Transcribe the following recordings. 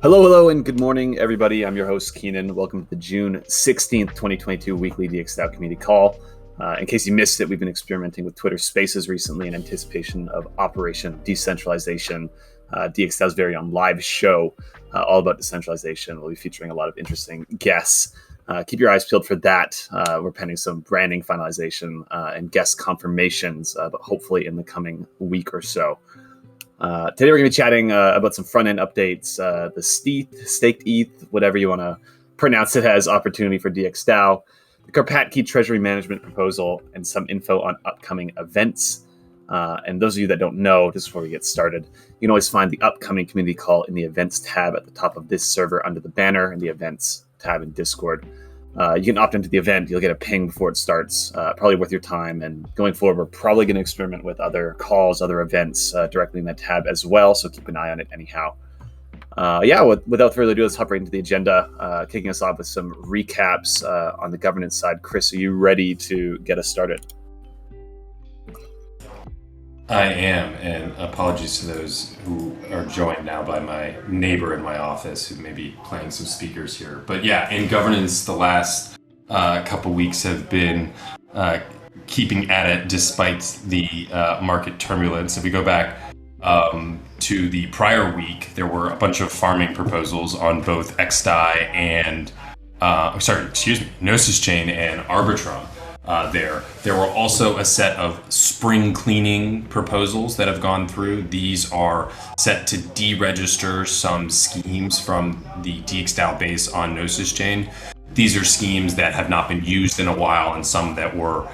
Hello, and good morning, everybody. I'm your host, Keenan. Welcome to the June 16th, 2022 weekly DXdao Community Call. In case you missed it, we've been experimenting with Twitter Spaces recently in anticipation of Operation Decentralization, DXdao's very own live show all about decentralization. We'll be featuring a lot of interesting guests. Keep your eyes peeled for that. We're pending some branding finalization and guest confirmations, but hopefully in the coming week or so. Today we're going to be chatting about some front-end updates, the stETH, whatever you want to pronounce it as, opportunity for DXdao, the Karpathy treasury management proposal, and some info on upcoming events. And those of you that don't know, just before we get started, you can always find the upcoming community call in the events tab at the top of this server under the banner in the events tab in Discord. You can opt into the event. You'll get a ping before it starts, probably worth your time. And going forward, we're probably going to experiment with other calls, other events directly in that tab as well. So keep an eye on it anyhow. Without further ado, let's hop right into the agenda. Kicking us off with some recaps on the governance side. Chris, are you ready to get us started? I am, and apologies to those who are joined now by my neighbor in my office who may be playing some speakers here. But yeah, in governance, the last couple weeks have been keeping at it despite the market turbulence. If we go back to the prior week, there were a bunch of farming proposals on both XDAI and Gnosis Chain and Arbitrum. There were also a set of spring cleaning proposals that have gone through. These are set to deregister some schemes from the DXdao base on Gnosis Chain. These are schemes that have not been used in a while, and some that were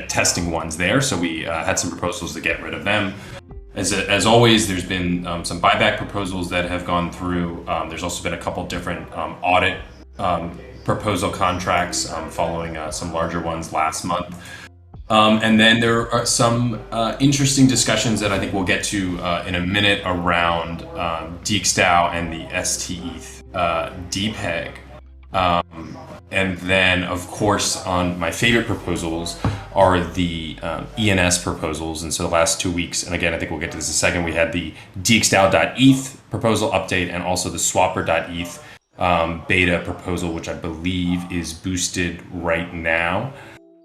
testing ones there. So we had some proposals to get rid of them. As always, there's been some buyback proposals that have gone through. There's also been a couple different audit proposal contracts following some larger ones last month. And then there are some interesting discussions that I think we'll get to in a minute around DXdao and the stETH DPEG. And then, of course, on my favorite proposals are the ENS proposals. And so the last 2 weeks, and again, I think we'll get to this in a second, we had the DXdao.eth proposal update and also the Swapr.eth beta proposal, which I believe is boosted right now.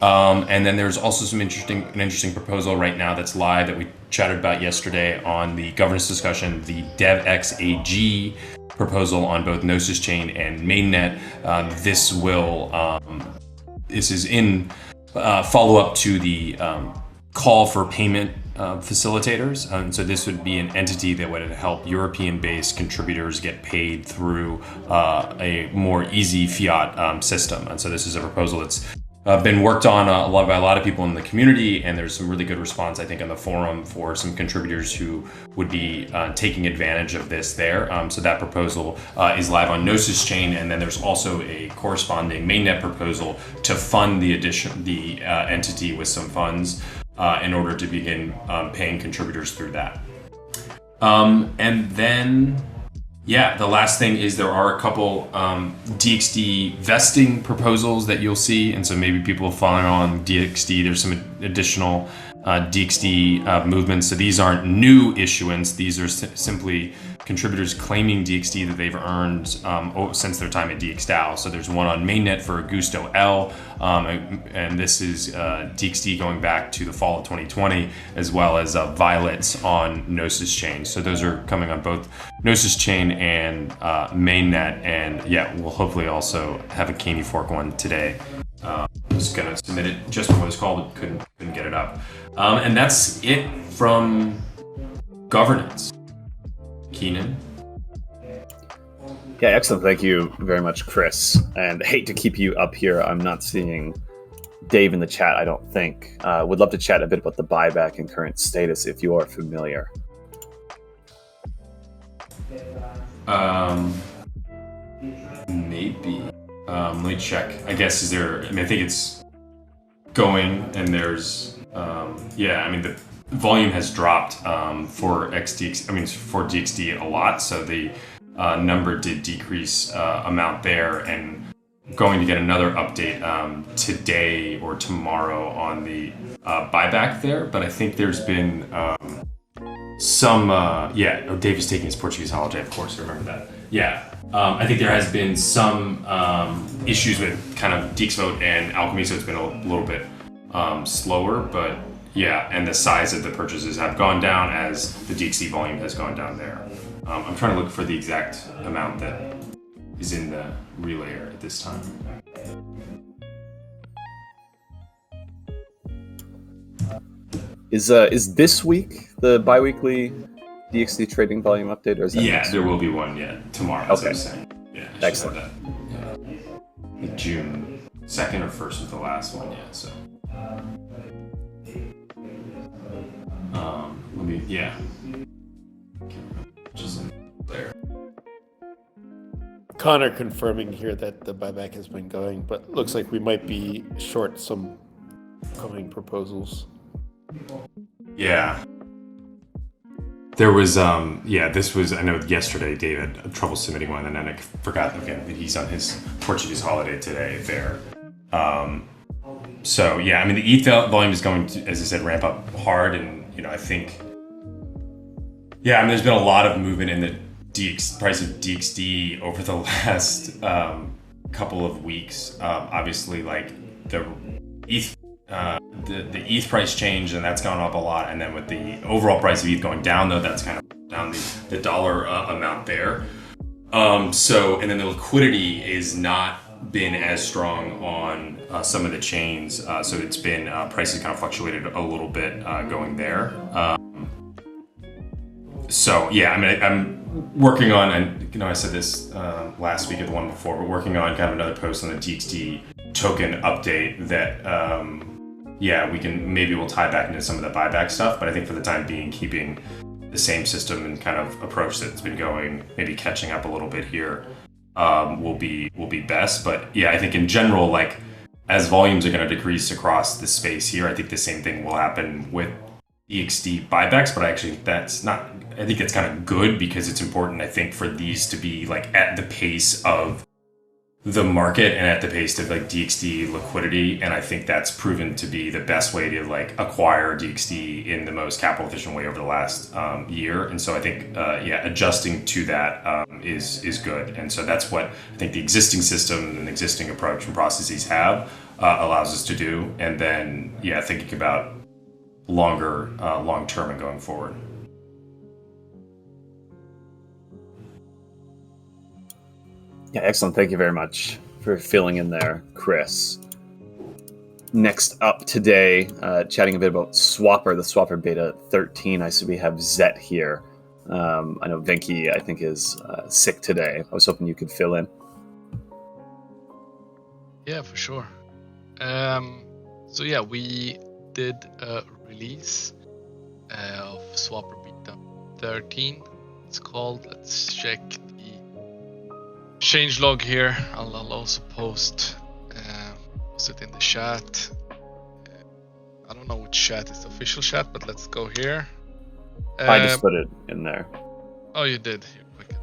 And then there's also an interesting proposal right now that's live that we chatted about yesterday on the governance discussion, the DevXAG proposal on both Gnosis Chain and Mainnet. This is in follow-up to the call for payment facilitators. And so this would be an entity that would help European-based contributors get paid through a more easy fiat system. And so this is a proposal that's been worked on by a lot of people in the community, and there's some really good response, I think, on the forum for some contributors who would be taking advantage of this there. So that proposal is live on Gnosis Chain, and then there's also a corresponding mainnet proposal to fund the entity with some funds in order to begin paying contributors through that. And then, the last thing is there are a couple DXD vesting proposals that you'll see. And so maybe people following on DXD, there's some additional DXD movements. So these aren't new issuance. These are simply contributors claiming DXD that they've earned since their time at DXdao. So there's one on mainnet for Augusto L, and this is DXD going back to the fall of 2020, as well as Violets on Gnosis Chain. So those are coming on both Gnosis Chain and mainnet, and we'll hopefully also have a Caney Fork one today. I was gonna submit it just before this call, but couldn't get it up. And that's it from governance. Keenan? Yeah, excellent. Thank you very much, Chris. And I hate to keep you up here. I'm not seeing Dave in the chat, I don't think. Would love to chat a bit about the buyback and current status if you are familiar. Maybe. Let me check. I guess I think it's going, and there's, the volume has dropped for DXD a lot, so the number did decrease amount there, and going to get another update today or tomorrow on the buyback there. But I think there's been Dave is taking his Portuguese holiday, of course, I remember that. I think there has been some issues with kind of DXvote and Alchemy, so it's been a little bit slower, but and the size of the purchases have gone down as the DXD volume has gone down there. I'm trying to look for the exact amount that is in the relayer at this time. Is this week the bi-weekly DXD trading volume update, or is that next there week? will be one tomorrow. Okay. As I was saying. Excellent. June 2nd or 1st was the last one. So. Just there. Connor confirming here that the buyback has been going, but looks like we might be short some coming proposals. Yeah. There was, this was, I know yesterday David had trouble submitting one, and then I forgot again that he's on his Portuguese holiday today there. The ETH volume is going to, as I said, ramp up hard, and, I think, there's been a lot of movement in the price of DXD over the last couple of weeks. Obviously, like the ETH, the ETH price changed, and that's gone up a lot. And then with the overall price of ETH going down, though, that's kind of down the dollar amount there. And then the liquidity is not been as strong on some of the chains. So it's been prices kind of fluctuated a little bit going there. I'm working on, and I said this last week or the one before, but working on kind of another post on the DXD token update that, we'll tie back into some of the buyback stuff. But I think for the time being, keeping the same system and kind of approach that's been going, maybe catching up a little bit here, will be best. But I think in general, like as volumes are going to decrease across the space here, I think the same thing will happen with DXD buybacks. But actually, I think it's kind of good, because it's important, I think, for these to be like at the pace of the market and at the pace of like DXD liquidity. And I think that's proven to be the best way to like acquire DXD in the most capital efficient way over the last year. And so I think, adjusting to that is good. And so that's what I think the existing system and existing approach and processes have allows us to do. And then, thinking about long term and going forward. Yeah, excellent. Thank you very much for filling in there, Chris. Next up today, chatting a bit about Swapr, the Swapr Beta 13. I see we have Zet here. I know Venki, I think, is sick today. I was hoping you could fill in. Yeah, for sure. We did a release of Swapr Beta 13. It's called. Let's check changelog here. I'll also post it in the chat. I don't know which chat is the official chat, but let's go here. I just put it in there. Oh, you did. You're quick.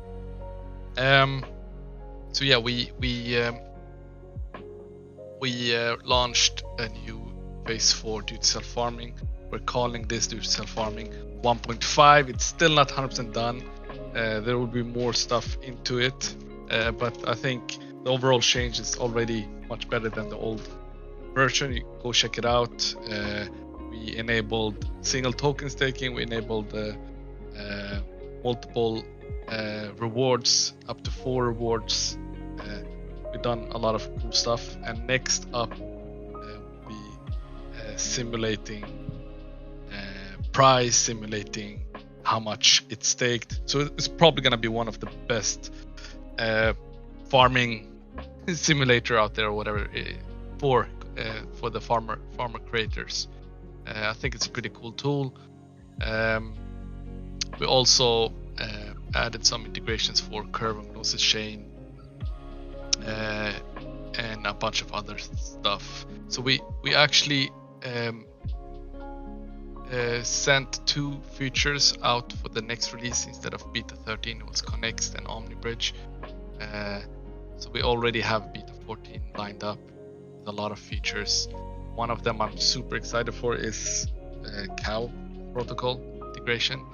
We launched a new phase 4 due to self-farming. We're calling this due to self-farming 1.5. It's still not 100% done. There will be more stuff into it. But I think the overall change is already much better than the old version. You go check it out. We enabled single token staking. We enabled multiple rewards, up to 4 rewards. We've done a lot of cool stuff. And next up, we'll be simulating price, simulating how much it's staked. So it's probably going to be one of the best farming simulator out there, or whatever, for the farmer creators. I think it's a pretty cool tool. We also added some integrations for Curve and Gnosis Chain and a bunch of other stuff. So we actually sent 2 features out for the next release instead of Beta 13. It was Connext and OmniBridge. So we already have Beta 14 lined up with a lot of features. One of them I'm super excited for is Cow protocol integration.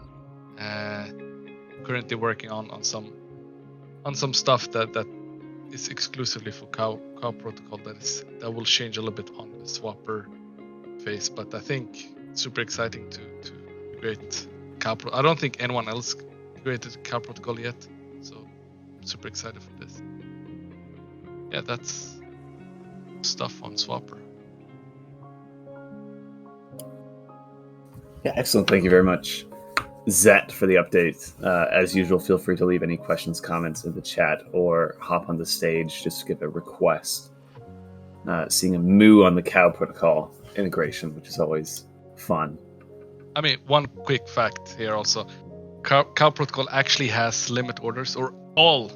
Currently working on some stuff that is exclusively for cow protocol. That will change a little bit on the Swapr phase, but I think it's super exciting to create cow. I don't think anyone else created cow protocol yet, so I'm super excited for this. Yeah, that's stuff on Swapr. Yeah, excellent. Thank you very much, Zet, for the update. As usual, feel free to leave any questions, comments in the chat, or hop on the stage just to give a request. Seeing a moo on the cow protocol integration, which is always fun. I mean, one quick fact here also. Cow protocol actually has limit orders, or all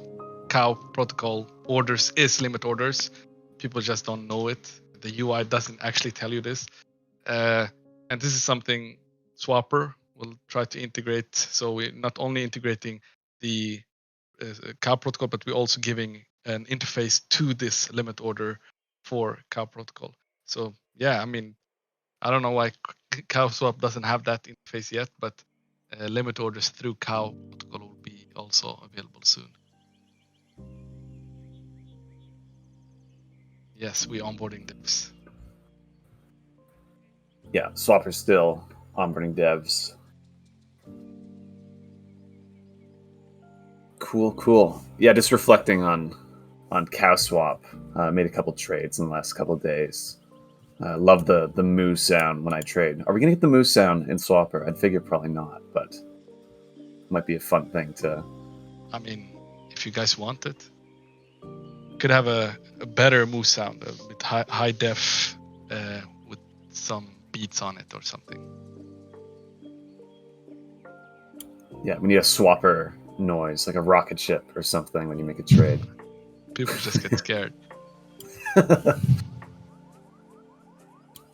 cow protocol orders is limit orders. People just don't know it. The UI doesn't actually tell you this. And this is something Swapr will try to integrate. So we're not only integrating the cow protocol, but we're also giving an interface to this limit order for cow protocol. So yeah, I mean, I don't know why CowSwap doesn't have that interface yet, but limit orders through cow protocol will be also available soon. Yes, we're onboarding devs. Yeah, Swapr's still onboarding devs. Cool. Yeah, just reflecting on CowSwap. Made a couple trades in the last couple of days. Love the moo sound when I trade. Are we gonna get the moo sound in Swapr? I'd figure probably not, but it might be a fun thing to. I mean, if you guys want it, could have a better moo sound with high def with some beats on it or something. Yeah, we need a Swapr noise, like a rocket ship or something when you make a trade. People just get scared. Yeah,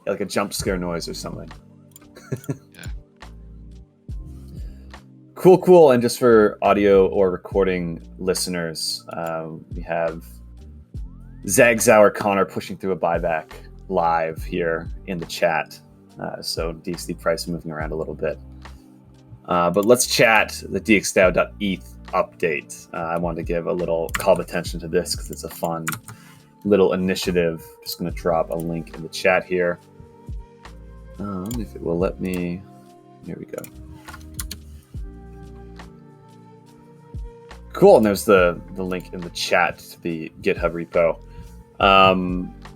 like a jump scare noise or something. Yeah. Cool. And just for audio or recording listeners, we have Zagzauer Connor pushing through a buyback live here in the chat. So DXD price moving around a little bit. But let's chat the DXdao.eth update. I wanted to give a little call of attention to this because it's a fun little initiative. Just going to drop a link in the chat here. If it will let me, here we go. Cool, and there's the link in the chat to the GitHub repo.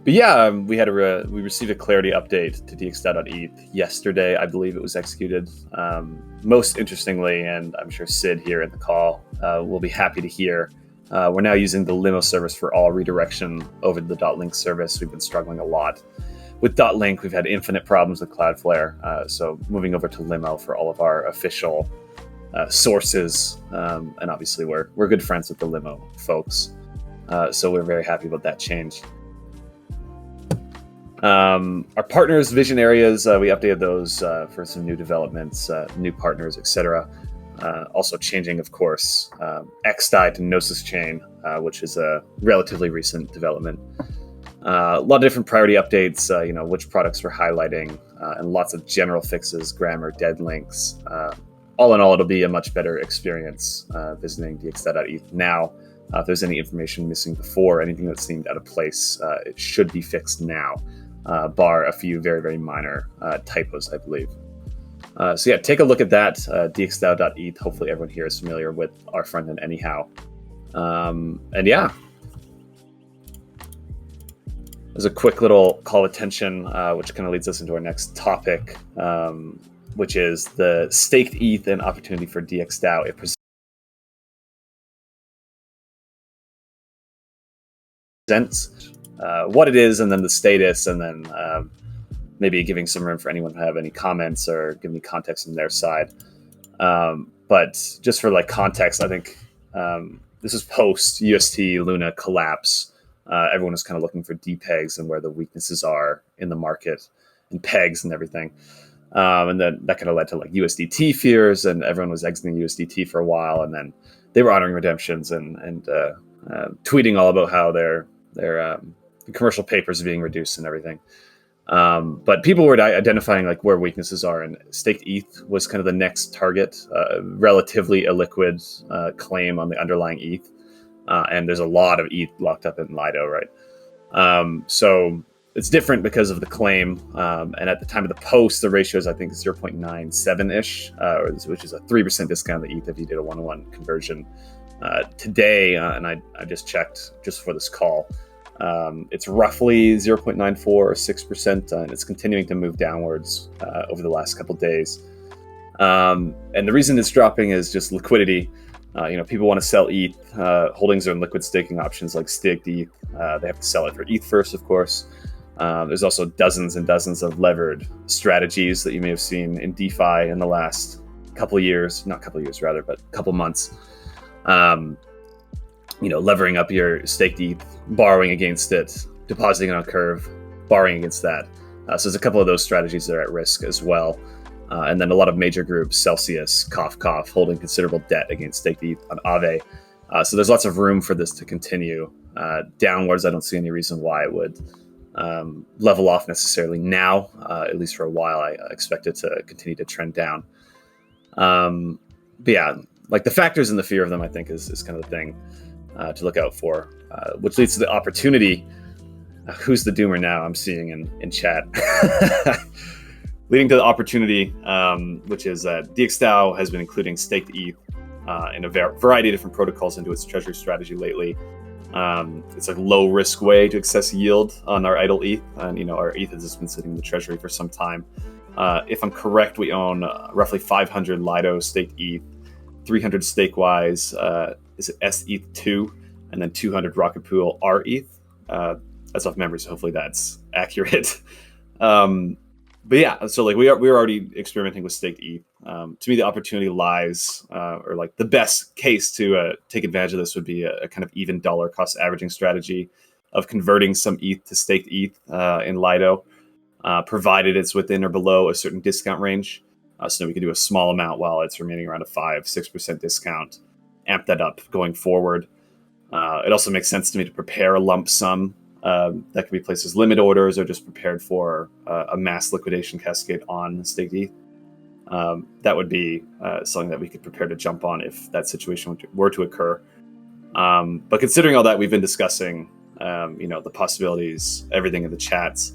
But yeah, we received a clarity update to DXdao.eth yesterday. I believe it was executed. Most interestingly, and I'm sure Sid here in the call will be happy to hear, we're now using the limo service for all redirection over the .link service. We've been struggling a lot with .link. We've had infinite problems with Cloudflare. So moving over to limo for all of our official sources, and obviously we're good friends with the limo folks. So we're very happy about that change. Our partners' vision areas, we updated those for some new developments, new partners, etc. Also changing, of course, XDAI to Gnosis Chain, which is a relatively recent development. A lot of different priority updates, which products we're highlighting, and lots of general fixes, grammar, dead links. All in all, it'll be a much better experience visiting DXdao.eth now. If there's any information missing before, anything that seemed out of place, it should be fixed now, bar a few very, very minor typos, I believe. So yeah, take a look at that, DXdao.eth. Hopefully everyone here is familiar with our front end anyhow. And yeah, there's a quick little call of attention, which kind of leads us into our next topic, which is the staked ETH and opportunity for DXdao. It presents what it is, and then the status, and then maybe giving some room for anyone to have any comments or give me context from their side. But just for like context, I think this is post UST Luna collapse. Everyone was kind of looking for depegs and where the weaknesses are in the market and pegs and everything. And then that kind of led to like USDT fears, and everyone was exiting USDT for a while, and then they were honoring redemptions and tweeting all about how their commercial papers are being reduced and everything. But people were identifying like where weaknesses are, and staked ETH was kind of the next target, relatively illiquid claim on the underlying ETH. And there's a lot of ETH locked up in Lido, right? So it's different because of the claim. And at the time of the post, the ratio is, I think, 0.97-ish, which is a 3% discount on the ETH if you did a 1-to-1 conversion. Today, and I just checked just for this call, it's roughly 0.94 or 6%, and it's continuing to move downwards over the last couple of days. And the reason it's dropping is just liquidity. People want to sell ETH. Holdings are in liquid staking options like staked ETH. They have to sell it for ETH first, of course. There's also dozens and dozens of levered strategies that you may have seen in DeFi in the last couple months. Levering up your staked ETH, borrowing against it, depositing it on Curve, borrowing against that. So there's a couple of those strategies that are at risk as well. And then a lot of major groups, Celsius, Cough, holding considerable debt against staked ETH on Aave. So there's lots of room for this to continue downwards. I don't see any reason why it would level off necessarily now, at least for a while. I expect it to continue to trend down. But yeah, like the factors and the fear of them, I think, is kind of the thing to look out for, which leads to the opportunity. Who's the doomer now? I'm seeing in chat. Leading to the opportunity, which is that DXdao has been including staked ETH in a variety of different protocols into its treasury strategy lately. It's a low risk way to access yield on our idle ETH, and our ETH has been sitting in the treasury for some time. If I'm correct, we own roughly 500 Lido staked ETH, 300 Stakewise, is it stETH2, and then 200 Rocket Pool rETH. That's off memory, so hopefully that's accurate. But yeah, so like we're already experimenting with staked ETH. To me, the opportunity lies, or like the best case to take advantage of this would be a kind of even dollar cost averaging strategy of converting some ETH to staked ETH in Lido, provided it's within or below a certain discount range. So that we can do a small amount while it's remaining around a 5-6% discount, amp that up going forward. It also makes sense to me to prepare a lump sum that can be placed as limit orders or just prepared for a mass liquidation cascade on staked ETH. That would be something that we could prepare to jump on if that situation were to occur. But considering all that, we've been discussing, the possibilities, everything in the chats.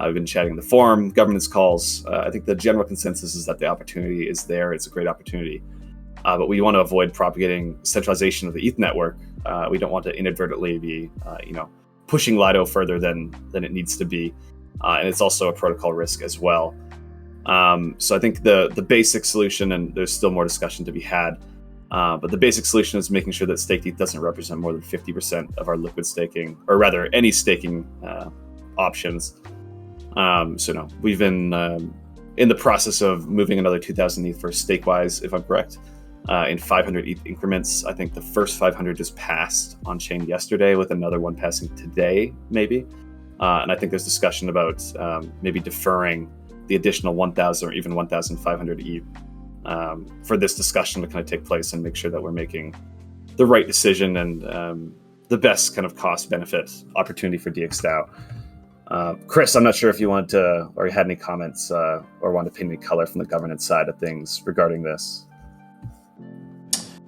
We've been chatting in the forum, governance calls. I think the general consensus is that the opportunity is there. It's a great opportunity. But we want to avoid propagating centralization of the ETH network. We don't want to inadvertently be, pushing Lido further than it needs to be. And it's also a protocol risk as well. So I think the basic solution, and there's still more discussion to be had, but the basic solution is making sure that staked ETH doesn't represent more than 50% of our liquid staking, or rather any staking options. We've been in the process of moving another 2,000 ETH for Stakewise, if I'm correct, in 500 ETH increments. I think the first 500 just passed on chain yesterday, with another one passing today, maybe. And I think there's discussion about maybe deferring the additional 1,000 or even 1,500 ETH for this discussion to kind of take place and make sure that we're making the right decision and the best kind of cost benefit opportunity for DXdao. Chris, I'm not sure if you wanted to, or you had any comments or wanted to paint any color from the governance side of things regarding this.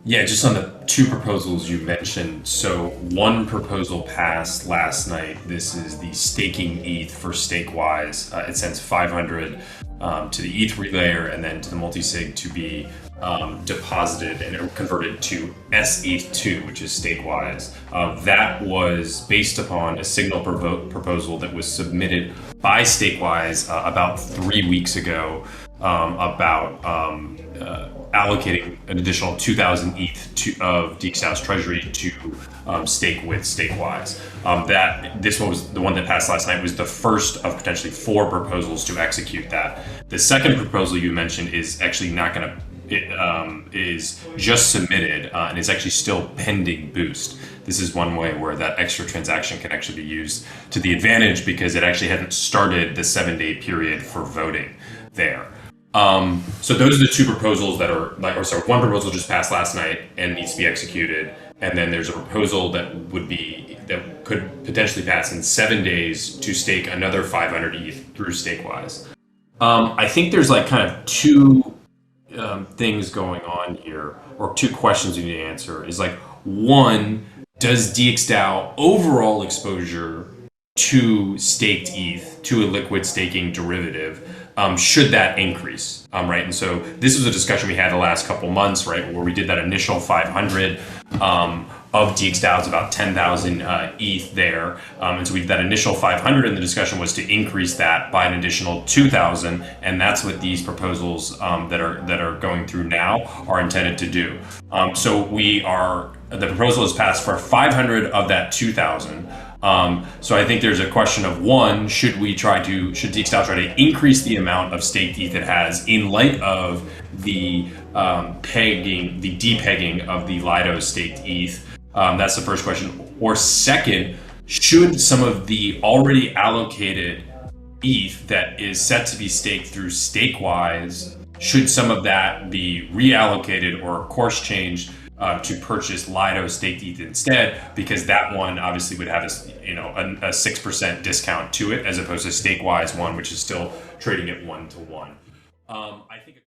Yeah, just on the two proposals you mentioned. So one proposal passed last night. This is the staking ETH for Stakewise. It sends 500 to the ETH relayer and then to the multisig to be deposited and converted to stETH2, which is Stakewise. That was based upon a signal proposal that was submitted by Stakewise about 3 weeks ago about allocating an additional 2,000 ETH of DXdao's treasury to stake with Stakewise. This one was the one that passed last night, was the first of potentially 4 proposals to execute that. The second proposal you mentioned is actually not going to. It is just submitted and is actually still pending boost. This is one way where that extra transaction can actually be used to the advantage, because it actually hasn't started the 7-day period for voting there. So those are the two proposals that are one proposal just passed last night and needs to be executed. And then there's a proposal that would be that could potentially pass in 7 days to stake another 500 ETH through Stakewise. I think there's like kind of two things going on here, or two questions you need to answer. Is like, one, does DXdao overall exposure to staked ETH, to a liquid staking derivative, should that increase, right? And so this was a discussion we had the last couple months, right, where we did that initial 500 of DXdao, about 10,000 ETH there. And so we did that initial 500, and the discussion was to increase that by an additional 2,000, and that's what these proposals that are going through now are intended to do. So the proposal is passed for 500 of that 2,000. So I think there's a question of, one, should DXdao try to increase the amount of staked ETH it has in light of the depegging of the Lido staked ETH? That's the first question. Or second, should some of the already allocated ETH that is set to be staked through Stakewise, should some of that be reallocated or course changed to purchase Lido staked ETH instead, because that one obviously would have a 6% discount to it, as opposed to Stakewise one, which is still trading at 1-to-1. I think